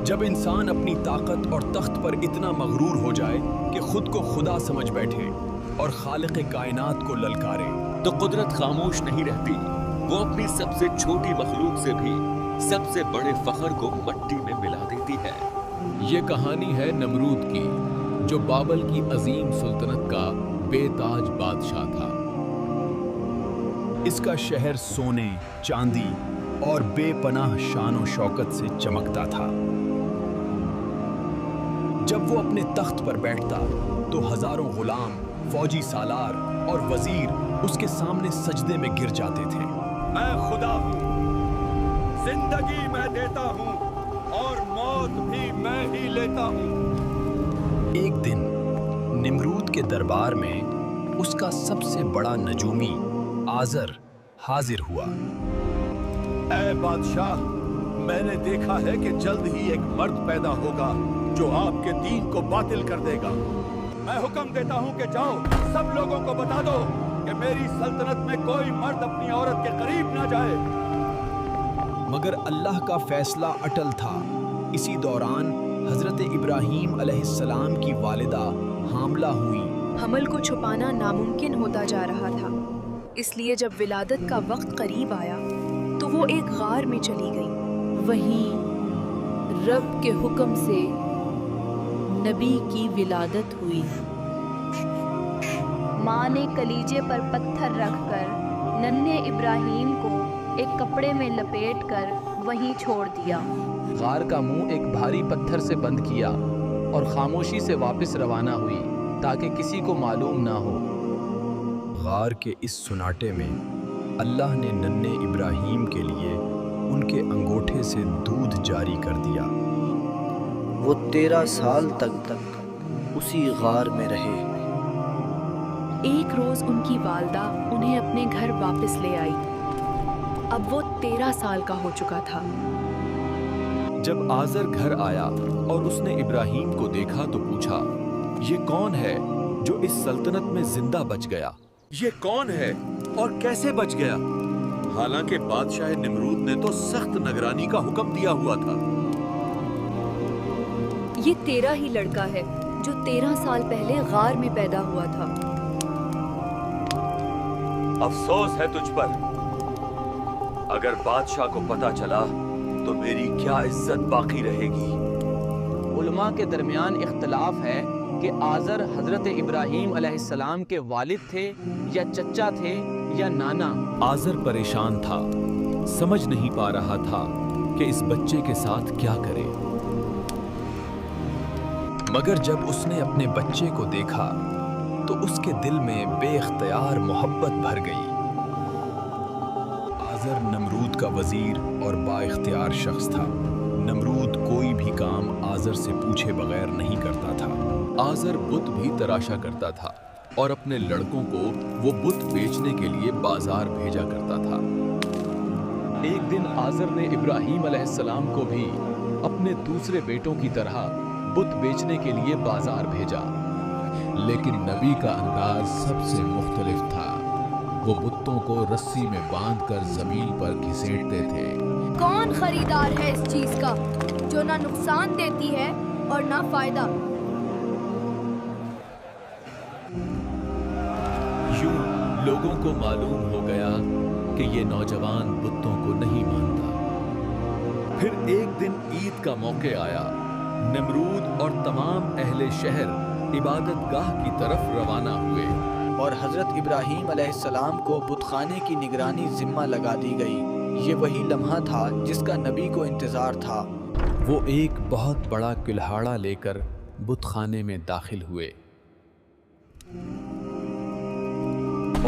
جب انسان اپنی طاقت اور تخت پر اتنا مغرور ہو جائے کہ خود کو خدا سمجھ بیٹھے اور خالق کائنات کو للکارے تو قدرت خاموش نہیں رہتی، وہ اپنی سب سے چھوٹی مخلوق سے بھی سب سے بڑے فخر کو مٹی میں ملا دیتی ہے۔ یہ کہانی ہے نمرود کی، جو بابل کی عظیم سلطنت کا بے تاج بادشاہ تھا۔ اس کا شہر سونے، چاندی اور بے پناہ شان و شوکت سے چمکتا تھا۔ جب وہ اپنے تخت پر بیٹھتا تو ہزاروں غلام، فوجی سالار اور وزیر اس کے سامنے سجدے میں گر جاتے تھے۔ میں خدا ہوں، زندگی میں دیتا ہوں اور موت بھی میں ہی لیتا ہوں۔ ایک دن نمرود کے دربار میں اس کا سب سے بڑا نجومی آزر حاضر ہوا۔ اے بادشاہ، میں نے دیکھا ہے کہ جلد ہی ایک مرد پیدا ہوگا جو آپ کے دین کو باطل کر دے گا۔ میں حکم دیتا ہوں کہ جاؤ، سب لوگوں کو بتا دو کہ میری سلطنت میں کوئی مرد اپنی عورت کے قریب نہ جائے۔ مگر اللہ کا فیصلہ اٹل تھا۔ اسی دوران حضرت ابراہیم علیہ السلام کی والدہ حاملہ ہوئیں۔ حمل کو چھپانا ناممکن ہوتا جا رہا تھا، اس لیے جب ولادت کا وقت قریب آیا تو وہ ایک غار میں چلی گئی۔ وہیں رب کے حکم سے نبی کی ولادت ہوئی۔ ماں نے کلیجے پر پتھر رکھ کر ننھے ابراہیم کو ایک کپڑے میں لپیٹ کر وہیں چھوڑ دیا۔ غار کا منہ ایک بھاری پتھر سے بند کیا اور خاموشی سے واپس روانہ ہوئی تاکہ کسی کو معلوم نہ ہو۔ غار کے اس سناٹے میں اللہ نے ننھے ابراہیم کے لیے ان کے انگوٹھے سے دودھ جاری کر دیا۔ وہ 13 سال تک اسی غار میں رہے۔ ایک روز ان کی والدہ انہیں اپنے گھر واپس لے آئی۔ اب وہ 13 سال کا ہو چکا تھا۔ جب آزر گھر آیا اور اس نے ابراہیم کو دیکھا تو پوچھا، یہ کون ہے جو اس سلطنت میں زندہ بچ گیا؟ یہ کون ہے اور کیسے بچ گیا؟ حالانکہ بادشاہ نمرود نے تو سخت نگرانی کا حکم دیا ہوا تھا۔ یہ تیرا ہی لڑکا ہے جو 13 سال پہلے غار میں پیدا ہوا تھا۔ افسوس ہے تجھ پر، اگر بادشاہ کو پتا چلا تو میری کیا عزت باقی رہے گی۔ علماء کے درمیان اختلاف ہے کہ آزر حضرت ابراہیم علیہ السلام کے والد تھے یا چچا تھے یا نانا۔ آزر پریشان تھا، سمجھ نہیں پا رہا تھا کہ اس بچے کے ساتھ کیا کرے۔ مگر جب اس نے اپنے بچے کو دیکھا تو اس کے دل میں بے اختیار محبت بھر گئی۔ آزر نمرود کا وزیر اور با اختیار شخص تھا۔ نمرود کوئی بھی کام آزر سے پوچھے بغیر نہیں کرتا تھا۔ آزر بت بھی تراشا کرتا تھا اور اپنے لڑکوں کو وہ بت بیچنے کے لیے بازار بھیجا کرتا تھا۔ ایک دن آزر نے ابراہیم علیہ السلام کو بھی اپنے دوسرے بیٹوں کی طرح بت بیچنے کے لیے بازار بھیجا، لیکن نبی کا انداز سب سے مختلف تھا۔ وہ بتوں کو رسی میں باندھ کر زمین پر گھسیٹتے تھے۔ کون خریدار ہے اس چیز کا جو نہ نقصان دیتی ہے اور نہ فائدہ؟ یوں لوگوں کو معلوم ہو گیا کہ یہ نوجوان بتوں کو نہیں مانتا۔ پھر ایک دن عید کا موقع آیا۔ نمرود اور تمام اہل شہر عبادت گاہ کی طرف روانہ ہوئے، اور حضرت ابراہیم علیہ السلام کو بت خانے کی نگرانی ذمہ لگا دی گئی۔ یہ وہی لمحہ تھا جس کا نبی کو انتظار تھا۔ وہ ایک بہت بڑا کلہاڑا لے کر بت خانے میں داخل ہوئے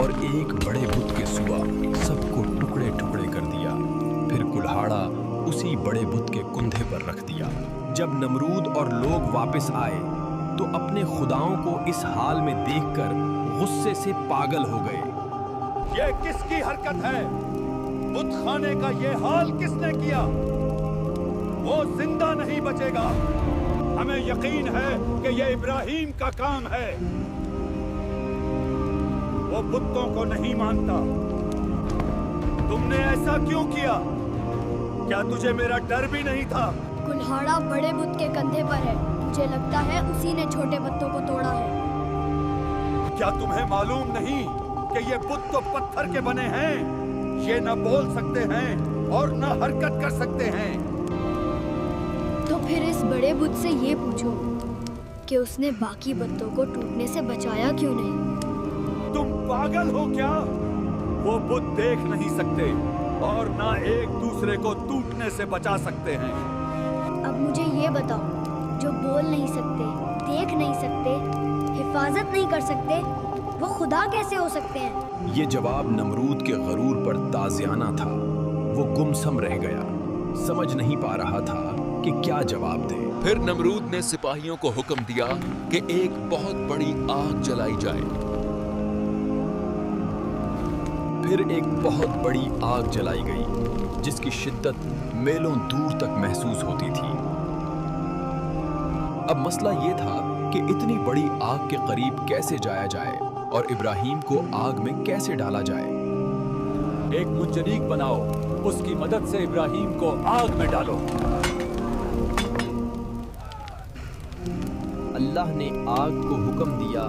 اور ایک بڑے بت کے سوا سب کو ٹکڑے ٹکڑے کر دیا۔ پھر کلہاڑا اسی بڑے بت کے کندھے پر رکھ دیا۔ جب نمرود اور لوگ واپس آئے تو اپنے خداؤں کو اس حال میں دیکھ کر غصے سے پاگل ہو گئے۔ یہ کس کی حرکت ہے؟ بت خانے کا یہ حال کس نے کیا؟ وہ زندہ نہیں بچے گا۔ ہمیں یقین ہے کہ یہ ابراہیم کا کام ہے۔ وہ بتوں کو نہیں مانتا۔ تم نے ایسا کیوں کیا؟ کیا تجھے میرا ڈر بھی نہیں تھا؟ कुल्हाड़ा बड़े बुत के कंधे पर है। मुझे लगता है उसी ने छोटे बुतों को तोड़ा है। क्या तुम्हें मालूम नहीं कि ये बुत तो पत्थर के बने हैं? ये न बोल सकते हैं और न हरकत कर सकते हैं। तो फिर इस बड़े बुत से ये पूछो कि उसने बाकी बुतों को टूटने से बचाया क्यों नहीं? तुम पागल हो क्या? वो बुत देख नहीं सकते और ना एक दूसरे को टूटने से बचा सकते हैं। अब मुझे ये बताओ, जो बोल नहीं सकते, देख नहीं सकते, हिफाजत नहीं कर सकते, वो खुदा कैसे हो सकते हैं? ये जवाब नमरूद के गरूर पर ताज़ियाना था। वो गुमसम रह गया, समझ नहीं पा रहा था कि क्या जवाब दे। फिर नमरूद ने सिपाहियों को हुक्म दिया कि एक बहुत बड़ी आग जलाई जाए। फिर एक बहुत बड़ी आग जलाई गई, जिसकी शिद्दत मीलों दूर तक महसूस होती थी। अब मसला ये था कि इतनी बड़ी आग के करीब कैसे जाया जाए और इब्राहीम को आग में कैसे डाला जाए। एक मुंजनीक बनाओ, उसकी मदद से इब्राहीम को आग में डालो। अल्लाह ने आग को हुक्म दिया,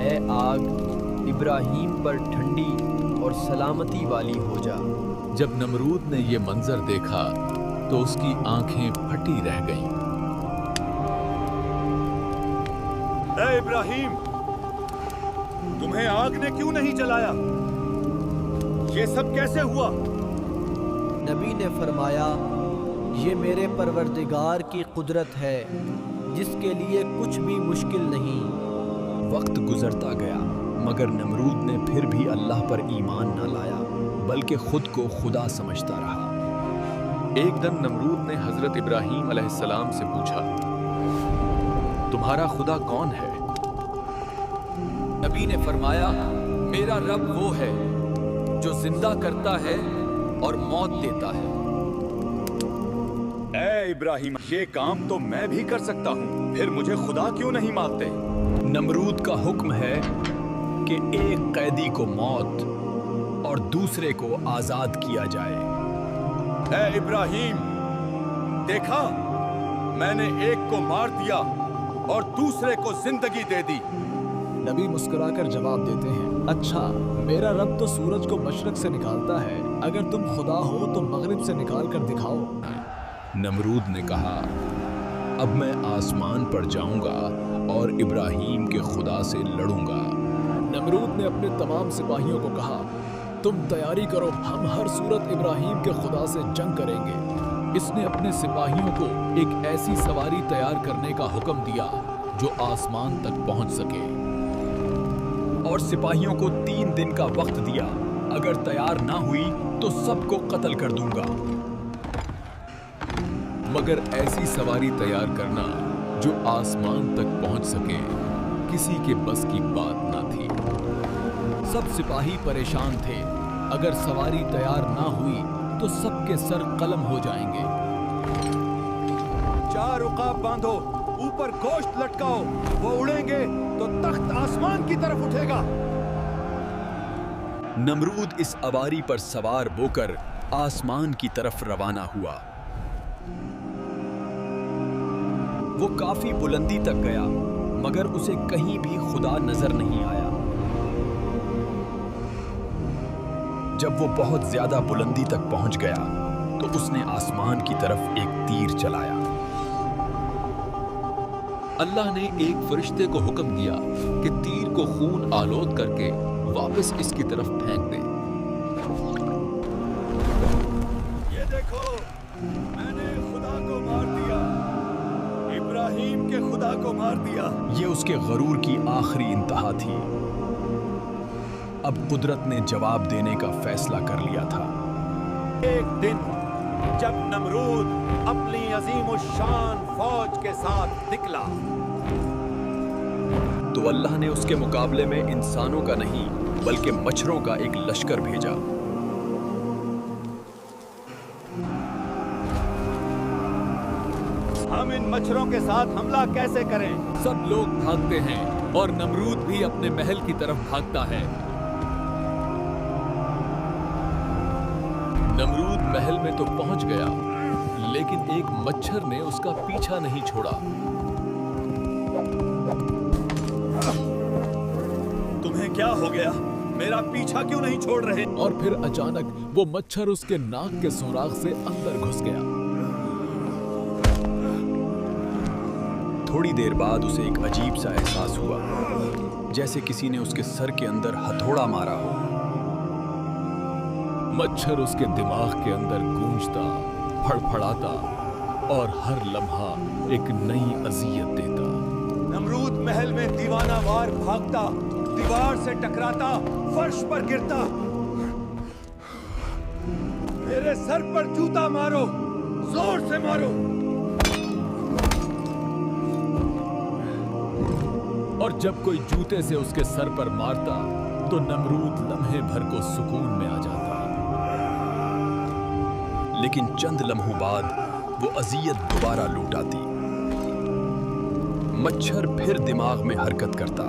ए आग, इब्राहीम पर ठंडी और सलामती वाली हो जा। जब नमरूद ने ये मंजर देखा तो उसकी आंखें फटी रह गईं। ए इब्राहीम, तुम्हें आग ने क्यों नहीं जलाया? ये सब कैसे हुआ? नबी ने फरमाया, ये मेरे परवरदिगार की कुदरत है, जिसके लिए कुछ भी मुश्किल नहीं। वक्त गुजरता गया, मगर नमरूद ने फिर भी अल्लाह पर ईमान न लाया, बल्कि खुद को खुदा समझता रहा। एक दिन नमरूद ने हजरत इब्राहीम अलैहिस्सलाम से पूछा, तुम्हारा खुदा कौन है? नबी ने फरमाया, मेरा रब वो है जो जिंदा करता है और मौत देता है। ए इब्राहीम, ये काम तो मैं भी कर सकता हूँ, फिर मुझे खुदा क्यों नहीं मानते? नमरूद का हुक्म है कि एक कैदी को मौत और दूसरे को आजाद किया जाए। ए इब्राहीम, देखा, मैंने एक को मार दिया और दूसरे को जिंदगी दे दी। नबी मुस्कुराकर जवाब देते हैं, अच्छा, मेरा रब तो सूरज को मशरक से निकालता है, अगर तुम खुदा हो तो मगरिब से निकाल कर दिखाओ। नमरूद ने कहा, अब मैं आसमान पर जाऊंगा और इब्राहीम के खुदा से लड़ूंगा। नमरूद ने अपने तमाम सिपाहियों को कहा, तुम तैयारी करो, हम हर सूरत इब्राहीम के खुदा से जंग करेंगे। इसने अपने सिपाहियों को एक ऐसी सवारी तैयार करने का हुक्म दिया जो आसमान तक पहुंच सके, और सिपाहियों को 3 दिन का वक्त दिया। अगर तैयार ना हुई तो सबको कत्ल कर दूंगा। मगर ऐसी सवारी तैयार करना जो आसमान तक पहुंच सके किसी के बस की बात ना थी। सब सिपाही परेशान थे। अगर सवारी तैयार ना हुई तो सबके सर कलम हो जाएंगे। 4 उकाब बांधो, ऊपर गोश्त लटकाओ, वो उड़ेंगे तो तख्त आसमान की तरफ उठेगा। नमरूद इस अवारी पर सवार होकर आसमान की तरफ रवाना हुआ। वो काफी बुलंदी तक गया, मगर उसे कहीं भी खुदा नजर नहीं आया। जब वो बहुत ज्यादा बुलंदी तक पहुंच गया तो उसने आसमान की तरफ एक तीर चलाया। अल्लाह ने एक फरिश्ते को हुक्म दिया कि तीर को खून आलोद करके वापस इसकी तरफ फेंक दे। ये देखो, मैंने खुदा को मार दिया, इब्राहीम के खुदा को मार दिया। ये उसके गरूर की आखिरी इंतहा थी। अब कुदरत ने जवाब देने का फैसला कर लिया था। एक दिन जब नमरूद अपनी अजीमुश्शान फौज के साथ निकला तो अल्लाह ने उसके मुकाबले में इंसानों का नहीं बल्कि मच्छरों का एक लश्कर भेजा। हम इन मच्छरों के साथ हमला कैसे करें? सब लोग भागते हैं और नमरूद भी अपने महल की तरफ भागता है। नमरूद महल में तो पहुंच गया, लेकिन एक मच्छर ने उसका पीछा नहीं छोड़ा। तुम्हें क्या हो गया? मेरा पीछा क्यों नहीं छोड़ रहे? और फिर अचानक वो मच्छर उसके नाक के सुराख से अंदर घुस गया। थोड़ी देर बाद उसे एक अजीब सा एहसास हुआ, जैसे किसी ने उसके सर के अंदर हथौड़ा मारा हो। मच्छर उसके दिमाग के अंदर गूंजता, फड़फड़ाता और हर लम्हा एक नई अजियत देता। नमरूद महल में दीवानावार भागता, दीवार से टकराता, फर्श पर गिरता। मेरे सर पर जूता मारो, जोर से मारो। और जब कोई जूते से उसके सर पर मारता तो नमरूद लम्हे भर को सुकून में आ जाता। लेकिन चंद लम्हों बाद वो अजियत दोबारा लौट आती। मच्छर फिर दिमाग में हरकत करता।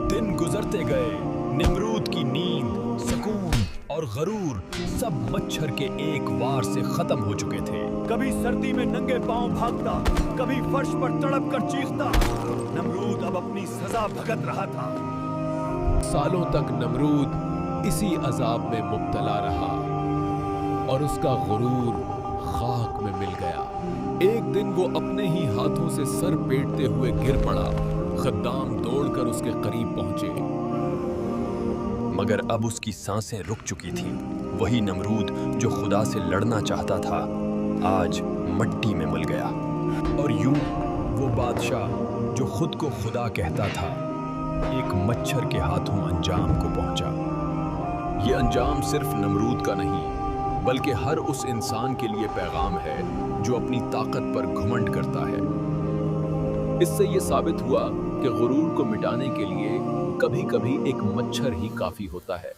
दिन गुजरते गए। निमरूद की नींद, सुकून और गरूर सब मच्छर के एक वार से खत्म हो चुके थे। कभी सर्दी में नंगे पांव भागता, कभी फर्श पर तड़प कर चीखता। नमरूद अब अपनी सजा भुगत रहा था। सालों तक नमरूद इसी अजाब में मुब्तला रहा और उसका गुरूर खाक में मिल गया। एक दिन वो अपने ही हाथों से सर पेटते हुए गिर पड़ा। खद्दाम दौड़कर उसके करीब पहुंचे, मगर अब उसकी सांसें रुक चुकी थीं। वही नमरूद जो खुदा से लड़ना चाहता था, आज मट्टी में मिल गया। और यूं वो बादशाह जो खुद को खुदा कहता था, एक मच्छर के हाथों अंजाम को पहुंचा। ये अंजाम सिर्फ नमरूद का नहीं, बल्कि हर उस इंसान के लिए पैगाम है जो अपनी ताकत पर घमंड करता है। इससे ये साबित हुआ कि गुरूर को मिटाने के लिए कभी-कभी एक मच्छर ही काफी होता है।